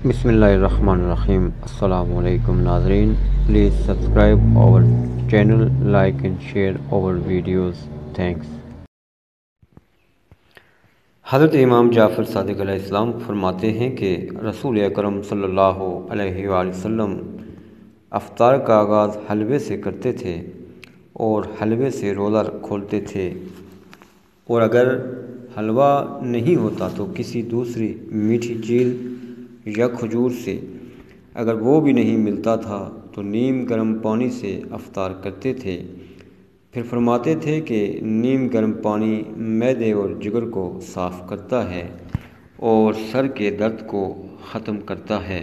بسم اللہ الرحمن الرحیم۔ السلام علیکم ناظرین، please subscribe our channel, like and share our videos, thanks. حضرت امام جعفر صادق علیہ السلام فرماتے ہیں کہ رسول اکرم صلی اللہ علیہ وآلہ وسلم افطار کا آغاز حلوے سے کرتے تھے اور حلوے سے روزہ کھولتے تھے، اور اگر حلوہ نہیں ہوتا تو کسی دوسری میٹھی چیز یا کھجور سے، اگر وہ بھی نہیں ملتا تھا تو نیم گرم پانی سے افطار کرتے تھے۔ پھر فرماتے تھے کہ نیم گرم پانی معدے اور جگر کو صاف کرتا ہے اور سر کے درد کو ختم کرتا ہے۔